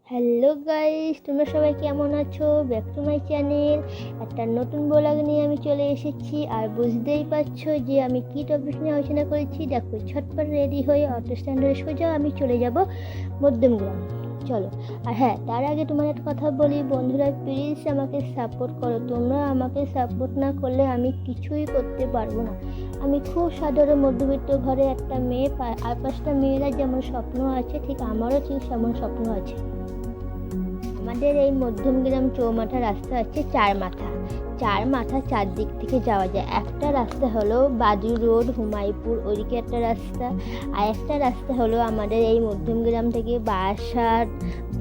Hello guys, তোমরা সবাই কেমন আছো? Back to my channel. একটা নতুন ব্লগ নিয়ে আমি চলে এসেছি। আর বুঝতেই পারছো যে আমি কি টপিক নিয়ে আলোচনা করেছি। দেখো, ছটপট রেডি হয়ে অটো স্ট্যান্ডে সোজা আমি চলে যাব মধ্যমগ্রাম। চলো। আর হ্যাঁ, তার আগে তোমার একটা কথা বলি, বন্ধুরা প্লিজ আমাকে সাপোর্ট করো। তোমরা আমাকে সাপোর্ট না করলে আমি কিছুই করতে পারবো না। আমি খুব সাধারণ মধ্যবিত্ত ঘরে একটা মেয়ে, আর পাঁচটা মেয়েরা যেমন স্বপ্ন আছে, ঠিক আমারও ঠিক তেমন স্বপ্ন আছে। আমাদের এই মধ্যমগ্রাম চৌমাথা রাস্তা হচ্ছে চার মাথা চারদিক থেকে যাওয়া যায়। একটা রাস্তা হলো বাদু রোড, হুমায়ুপুর, ওইদিকে একটা রাস্তা। আর একটা রাস্তা হলো আমাদের এই মধ্যমগ্রাম থেকে বারাসাত,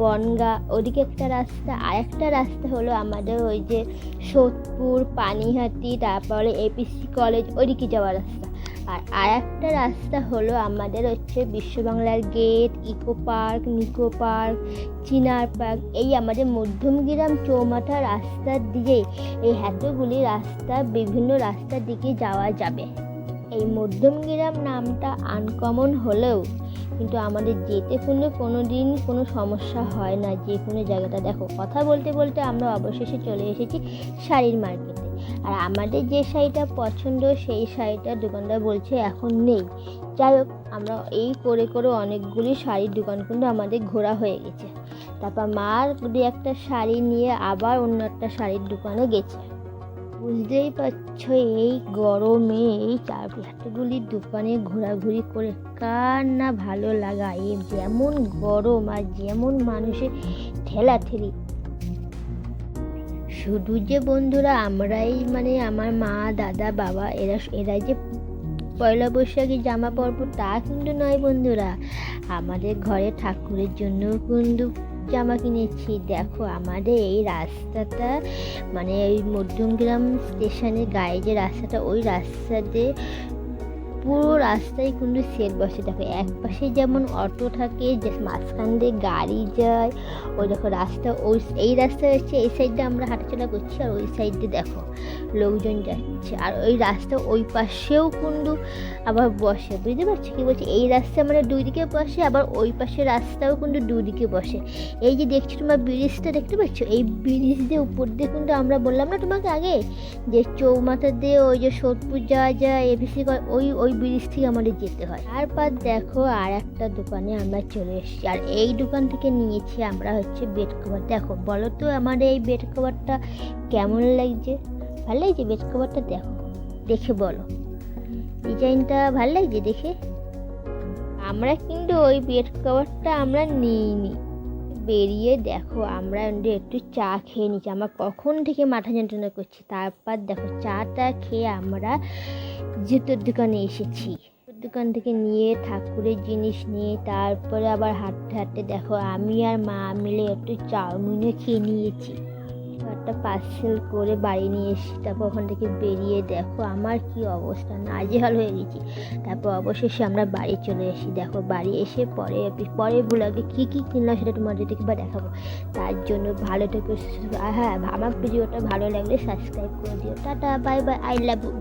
বনগা, ওদিকে একটা রাস্তা। আর একটা রাস্তা হলো আমাদের ওই যে সোদপুর, পানিহাটি, তারপরে এপিসি কলেজ, ওইদিকে যাওয়া রাস্তা। আর একটা রাস্তা হলো আমাদের হচ্ছে বিশ্ববাংলার gate, Eco Park, Nicco Park, Chinar Park. এই আমাদের মধ্যমগ্রাম চৌমাথা রাস্তার দিকে এই এতগুলি রাস্তা, বিভিন্ন রাস্তার দিকে যাওয়া যাবে। এই মধ্যমগ্রাম নামটা আনকমন হলেও কিন্তু আমাদের যেতে কোনো দিন কোনো সমস্যা হয় না। যে কোনো জায়গাটা দেখো, কথা বলতে বলতে আমরা অবশেষে চলে এসেছি শাড়ির মার্কেটে। আর আমাদের যে শাড়িটা পছন্দ সেই শাড়িটার দোকানদার বলছে এখন নেই। যাই হোক, আমরা এই করে করে অনেকগুলি শাড়ির দোকান কিন্তু আমাদের ঘোরা হয়ে গেছে। তারপর মার একটা শাড়ি নিয়ে আবার অন্য একটা শাড়ির দোকানে গেছে। বুঝতেই পারছো, এই গরমে এই চারপাশগুলি দোকানে ঘোরাঘুরি করে কার না ভালো লাগা। এই যেমন গরম আর যেমন মানুষের ঠেলাঠেলি। শুধু যে বন্ধুরা আমরাই, আমার মা, দাদা, বাবা এরা যে পয়লা বৈশাখী জামা পরবো তা কিন্তু নয় বন্ধুরা। আমাদের ঘরে ঠাকুরের জন্য কিন্তু জামা কিনেছি। দেখো, আমাদের এই রাস্তাটা এই মধ্যমগ্রাম স্টেশনের গায়ে যে রাস্তাটা, ওই রাস্তাতে পুরো রাস্তায় কিন্তু সেল বসে। দেখো, এক পাশে যেমন অটো থাকে, যে মাঝখান দিয়ে গাড়ি যায়, ওই দেখো রাস্তা, এই রাস্তা হচ্ছে এই সাইডে আমরা হাঁটাচলা করছি, আর ওই সাইডে দেখো লোকজন যাচ্ছে। আর ওই রাস্তা ওই পাশেও কিন্তু আবার বসে। বুঝতে পারছো কি বলছি? এই রাস্তা দুই দিকে বসে, আবার ওই পাশে রাস্তাও কিন্তু দুই দিকে বসে। এই যে দেখছো তোমার ব্রিজটা দেখতে পাচ্ছ, এই ব্রিজ দিয়ে উপর দিয়ে কিন্তু আমরা বললাম না তোমাকে আগে যে চৌমাথা দিয়ে ওই যে সোদপুর যাওয়া যায়, এবিসি ওই ব্রিজ থেকে আমাদের যেতে হয়। তারপর দেখো আর একটা দোকানে আমরা চলে এসেছি। আর এই দোকান থেকে নিয়েছি আমরা হচ্ছে বেড কভার। দেখো, বলো তো আমাদের এই বেড কভারটা কেমন লাগছে? ভালো লাগছে বেড কভারটা? দেখো, দেখে বলো, ডিজাইনটা ভালো লাগছে দেখে? আমরা কিন্তু ওই বেড কভারটা আমরা নিইনি। বেরিয়ে দেখো আমরা একটু চা খেয়ে নিচ্ছি। আমার কখন থেকে মাথা যন্ত্রণা করছি। তারপর দেখো চাটা খেয়ে আমরা জুতোর দোকানে এসেছি। দোকান থেকে নিয়ে ঠাকুরের জিনিস নিয়ে তারপরে আবার হাঁটতে হাঁটতে দেখো আমি আর মা মিলে একটু চাউমিনও খেয়ে নিয়েছি। একটা পার্সেল করে বাড়ি নিয়ে এসেছি। তারপর ওখান থেকে বেরিয়ে দেখো আমার কি অবস্থা, নাজেহাল হয়ে গেছি। তারপর অবশেষে আমরা বাড়ি চলে এসেছি। দেখো, বাড়ি এসে পরে ব্লগে কী কিনলাম সেটা তোমাদেরকে বা দেখাবো। তার জন্য ভালো থেকে, হ্যাঁ, আমার ভিডিওটা ভালো লাগলে সাবস্ক্রাইব করে দিও। Tata, bye bye, I love you.